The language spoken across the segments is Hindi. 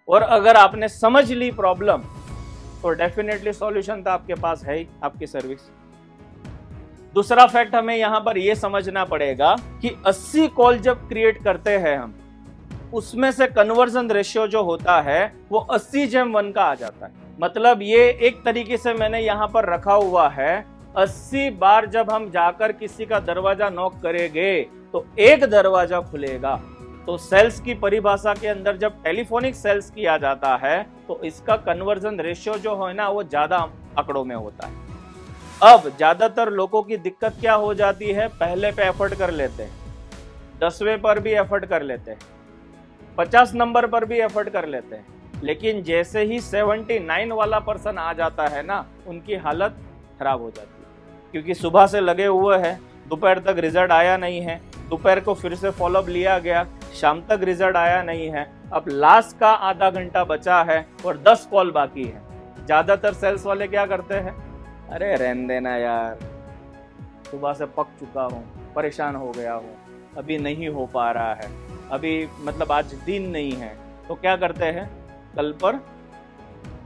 और अगर आपने समझ ली प्रॉब्लम तो डेफिनेटली सॉल्यूशन तो आपके पास है ही, आपकी सर्विस। दूसरा फैक्ट हमें यहां पर यह समझना पड़ेगा कि 80 कॉल जब क्रिएट करते हैं हम, उसमें से कन्वर्जन रेशियो जो होता है वो 80:1 का आ जाता है। मतलब ये एक तरीके से मैंने यहां पर रखा हुआ है, 80 बार जब हम जाकर किसी का दरवाजा नॉक करेंगे तो एक दरवाजा खुलेगा। तो सेल्स की परिभाषा के अंदर जब टेलीफोनिक सेल्स किया जाता है तो इसका कन्वर्जन रेशियो जो है ना वो ज्यादा आंकड़ों में होता है। अब ज्यादातर लोगों की दिक्कत क्या हो जाती है, पहले पे एफर्ट कर लेते हैं, 10वें पर भी एफर्ट कर लेते हैं, 50 नंबर पर भी एफर्ट कर लेते हैं, लेकिन जैसे ही 79 वाला पर्सन आ जाता है ना, उनकी हालत खराब हो जाती है। क्योंकि सुबह से लगे हुए हैं, दोपहर तक रिजल्ट आया नहीं है, दोपहर को फिर से फॉलोअप लिया गया, शाम तक रिजल्ट आया नहीं है, अब लास्ट का आधा घंटा बचा है और 10 कॉल बाकी है। ज्यादातर सेल्स वाले क्या करते हैं, अरे रहने देना यार, सुबह से पक चुका हूँ, परेशान हो गया हूँ, अभी नहीं हो पा रहा है, अभी मतलब आज दिन नहीं है, तो क्या करते हैं, कल पर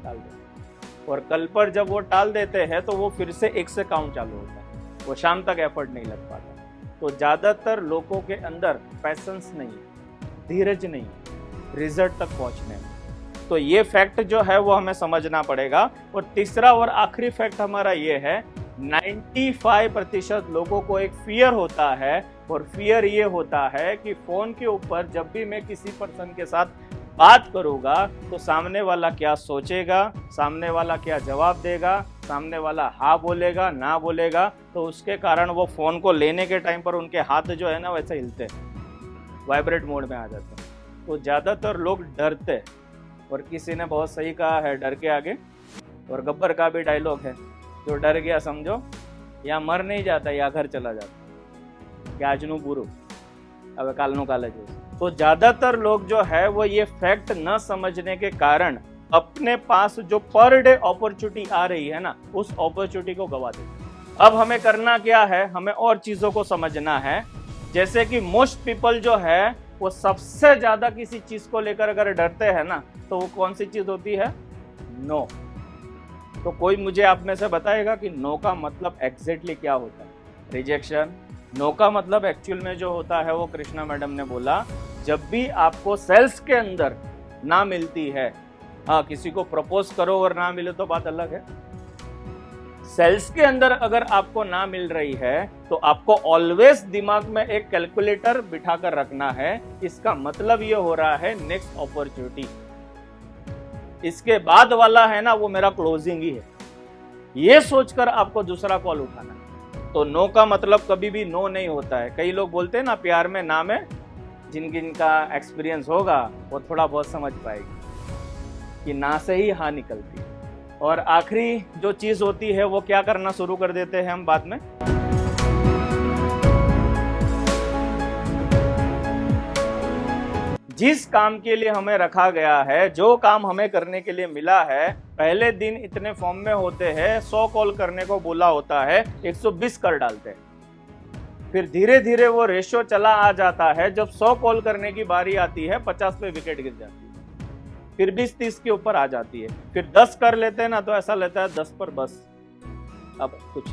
टाल देते। और कल पर जब वो टाल देते हैं तो वो फिर से 1 से काउंट चालू होता है, वो शाम तक एफर्ट नहीं लग पाता। तो ज्यादातर लोगों के अंदर पैशंस नहीं, धीरज नहीं रिजल्ट तक पहुंचने में। तो ये फैक्ट जो है वो हमें समझना पड़ेगा। और तीसरा और आखिरी फैक्ट हमारा ये है, 95% लोगों को एक फियर होता है, और फियर ये होता है कि फोन के ऊपर जब भी मैं किसी पर्सन के साथ बात करूंगा तो सामने वाला क्या सोचेगा, सामने वाला क्या जवाब देगा, सामने वाला हाँ बोलेगा ना बोलेगा, तो उसके कारण वो फोन को लेने के टाइम पर उनके हाथ जो है ना वैसे हिलते, वाइब्रेट मोड में आ जाते। तो ज्यादातर लोग डरते, और किसी ने बहुत सही कहा है, डर के आगे, और गब्बर का भी डायलॉग है, जो डर गया समझो या मर नहीं जाता या घर चला जाता, कि आजनू बुरू अब कालनू काले जैसे। तो ज्यादातर लोग जो है वो ये फैक्ट न समझने के कारण अपने पास जो पर डे अपॉर्चुनिटी आ रही है ना, उस अपॉर्चुनिटी को गवा देते। अब हमें करना क्या है, हमें और चीजों को समझना है। जैसे कि मोस्ट पीपल जो है वो सबसे ज्यादा किसी चीज को लेकर अगर डरते हैं ना, तो वो कौन सी चीज होती है, नो। तो कोई मुझे आप में से बताएगा कि नो का मतलब एग्जैक्टली क्या होता है, रिजेक्शन। नो का मतलब एक्चुअल में जो होता है वो कृष्णा मैडम ने बोला, जब भी आपको सेल्स के अंदर ना मिलती है, हाँ किसी को प्रपोज करो और ना मिले तो बात अलग है, सेल्स के अंदर अगर आपको ना मिल रही है तो आपको ऑलवेज दिमाग में एक कैलकुलेटर बिठाकर रखना है। इसका मतलब ये हो रहा है नेक्स्ट अपॉर्चुनिटी, इसके बाद वाला है ना वो मेरा क्लोजिंग ही है, ये सोचकर आपको दूसरा कॉल उठाना है। तो नो का मतलब कभी भी नो नहीं होता है। कई लोग बोलते हैं ना प्यार में ना में, जिनका एक्सपीरियंस होगा वो थोड़ा बहुत समझ पाएगी कि ना से ही हाँ निकलती है। और आखिरी जो चीज होती है वो क्या करना शुरू कर देते हैं हम बाद में, जिस काम के लिए हमें रखा गया है, जो काम हमें करने के लिए मिला है, पहले दिन इतने फॉर्म में होते हैं, 100 कॉल करने को बोला होता है, 120 कर डालते हैं। फिर धीरे धीरे वो रेशियो चला आ जाता है, जब 100 कॉल करने की बारी आती है 50 पे विकेट गिर जाती है, फिर 20-30 के ऊपर आ जाती है, फिर 10 कर लेते हैं ना तो ऐसा लगता है 10 पर बस अब कुछ,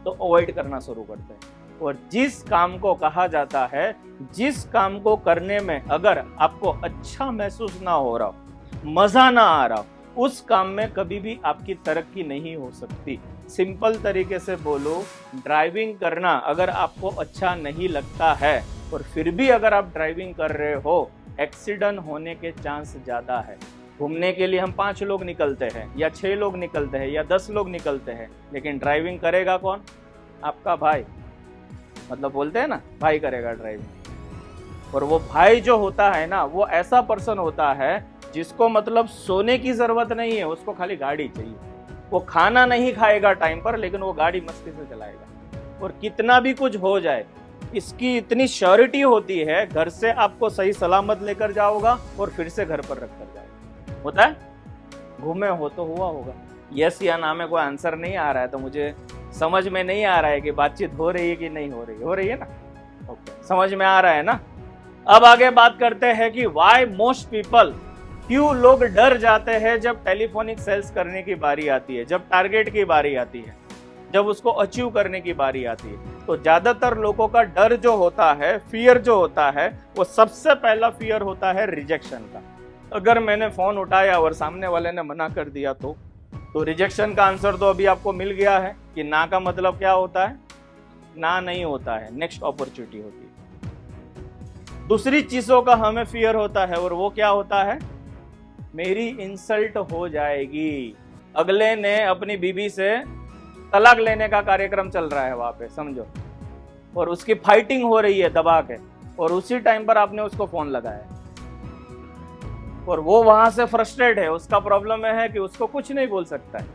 तो अवॉइड करना शुरू करते हैं। और जिस काम को कहा जाता है, जिस काम को करने में अगर आपको अच्छा महसूस ना हो रहा हो, मजा ना आ रहा हो, उस काम में कभी भी आपकी तरक्की नहीं हो सकती। सिंपल तरीके से बोलो, ड्राइविंग करना अगर आपको अच्छा नहीं लगता है और फिर भी अगर आप ड्राइविंग कर रहे हो, एक्सीडेंट होने के चांस ज्यादा है। घूमने के लिए हम 5 लोग निकलते हैं या 6 लोग निकलते हैं या 10 लोग निकलते हैं, लेकिन ड्राइविंग करेगा कौन, आपका भाई। मतलब बोलते हैं ना भाई करेगा ड्राइविंग। और वो भाई जो होता है ना, वो ऐसा पर्सन होता है जिसको मतलब सोने की जरूरत नहीं है, उसको खाली गाड़ी चाहिए। वो खाना नहीं खाएगा टाइम पर, लेकिन वो गाड़ी मस्ती से चलाएगा। और कितना भी कुछ हो जाए, इसकी इतनी श्योरिटी होती है, घर से आपको सही सलामत लेकर जाओगा और फिर से घर पर रख कर जाओगा। होता है, घूमे हो तो हुआ होगा। यस या ना में कोई आंसर नहीं आ रहा है, तो मुझे समझ में नहीं आ रहा है कि बातचीत हो रही है कि नहीं हो रही है ना। ओके, समझ में आ रहा है ना। अब आगे बात करते हैं कि वाई मोस्ट पीपल, क्यों लोग डर जाते हैं जब टेलीफोनिक सेल्स करने की बारी आती है, जब टारगेट की बारी आती है, जब उसको अचीव करने की बारी आती है। तो ज्यादातर लोगों का डर जो होता है, फियर जो होता है, वो सबसे पहला फियर होता है रिजेक्शन का। अगर मैंने फोन उठाया और सामने वाले ने मना कर दिया तो रिजेक्शन का आंसर तो अभी आपको मिल गया है कि ना का मतलब क्या होता है, ना नहीं होता है, नेक्स्ट अपॉर्चुनिटी होती है। दूसरी चीजों का हमें फियर होता है और वो क्या होता है, मेरी इंसल्ट हो जाएगी। अगले ने अपनी बीवी से तलाक लेने का कार्यक्रम चल रहा है वहां पे, समझो, और उसकी फाइटिंग हो रही है दबा के, और उसी टाइम पर आपने उसको फोन लगाया और वो वहां से फ्रस्ट्रेट है, उसका प्रॉब्लम है कि उसको कुछ नहीं बोल सकता है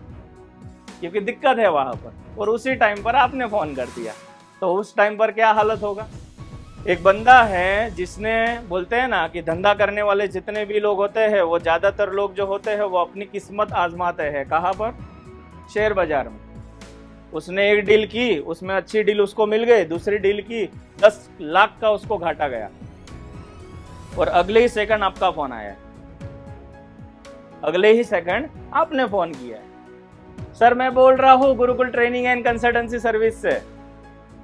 क्योंकि दिक्कत है वहां पर, और उसी टाइम पर आपने फोन कर दिया। तो उस टाइम पर क्या हालत होगा। एक बंदा है जिसने, बोलते हैं ना कि धंधा करने वाले जितने भी लोग होते हैं वो ज्यादातर लोग जो होते हैं वो अपनी किस्मत आजमाते हैं। कहाँ पर, शेयर बाजार में। उसने एक डील की, उसमें अच्छी डील उसको मिल गई, दूसरी डील की 10 लाख का उसको घाटा गया, और अगले ही सेकंड आपका फोन आया, अगले ही सेकंड आपने फोन किया, सर मैं बोल रहा हूं Gurukul training and consultancy service से,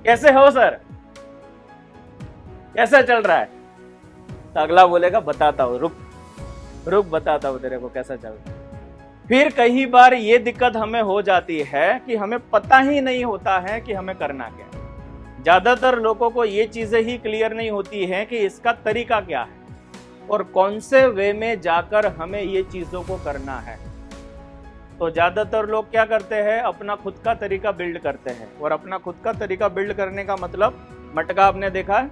कैसे हो सर, कैसा चल रहा है। तो अगला बोलेगा बताता हूं, रुक बताता हूं तेरे को कैसा चल रहा है। फिर कई बार ये दिक्कत हमें हो जाती है कि हमें पता ही नहीं होता है कि हमें करना क्या है। ज्यादातर लोगों को ये चीजें ही क्लियर नहीं होती है कि इसका तरीका क्या है और कौन से वे में जाकर हमें ये चीजों को करना है। तो ज्यादातर लोग क्या करते हैं, अपना खुद का तरीका बिल्ड करते हैं, और अपना खुद का तरीका बिल्ड करने का मतलब, मटका आपने देखा है,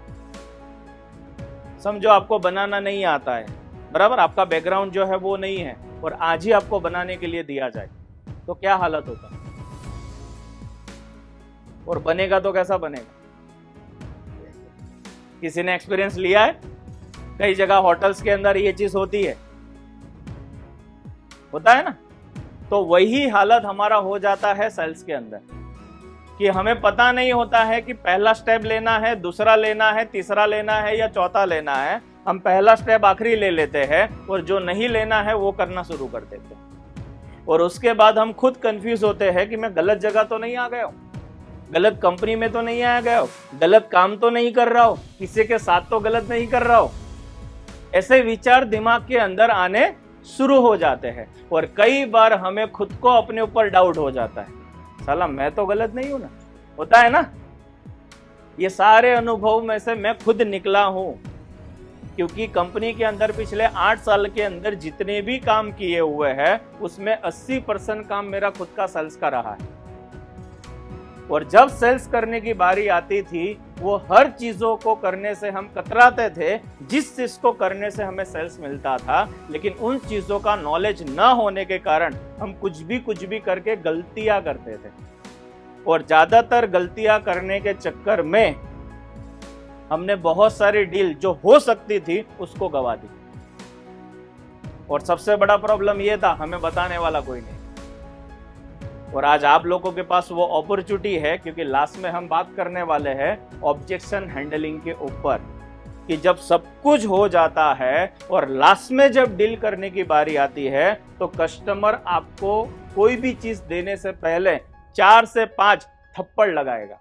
समझो आपको बनाना नहीं आता है, बराबर, आपका बैकग्राउंड जो है वो नहीं है, और आज ही आपको बनाने के लिए दिया जाए तो क्या हालत होता है, और बनेगा तो कैसा बनेगा। किसी ने एक्सपीरियंस लिया है, कई जगह होटल्स के अंदर ये चीज होती है, होता है ना। तो वही हालत हमारा हो जाता है सेल्स के अंदर, कि हमें पता नहीं होता है कि पहला स्टेप लेना है, दूसरा लेना है, तीसरा लेना है या चौथा लेना है। हम पहला स्टेप आखिरी ले लेते हैं और जो नहीं लेना है वो करना शुरू कर देते हैं, और उसके बाद हम खुद कंफ्यूज होते हैं कि मैं गलत जगह तो नहीं आ गया हूं, गलत कंपनी में तो नहीं आ गया हूं, गलत काम तो नहीं कर रहा हूं, किसी के साथ तो गलत नहीं कर रहा हूं। ऐसे विचार दिमाग के अंदर आने शुरू हो जाते हैं, और कई बार हमें खुद को अपने ऊपर डाउट हो जाता है, साला मैं तो गलत नहीं हूं ना, होता है ना। ये सारे अनुभव में से मैं खुद निकला हूं, क्योंकि कंपनी के अंदर पिछले 8 साल के अंदर जितने भी काम किए हुए हैं उसमें 80% काम मेरा खुद का सेल्स का रहा है। और जब सेल्स करने की बारी आती थी, वो हर चीजों को करने से हम कतराते थे जिस चीज को करने से हमें सेल्स मिलता था, लेकिन उन चीजों का नॉलेज न होने के कारण हम कुछ भी करके गलतियां करते थे, और ज्यादातर गलतियां करने के चक्कर में हमने बहुत सारी डील जो हो सकती थी उसको गवा दी। और सबसे बड़ा प्रॉब्लम यह था, हमें बताने वाला कोई नहीं। और आज आप लोगों के पास वो अपॉर्चुनिटी है, क्योंकि लास्ट में हम बात करने वाले हैं ऑब्जेक्शन हैंडलिंग के ऊपर, कि जब सब कुछ हो जाता है और लास्ट में जब डील करने की बारी आती है तो कस्टमर आपको कोई भी चीज देने से पहले 4 से 5 थप्पड़ लगाएगा।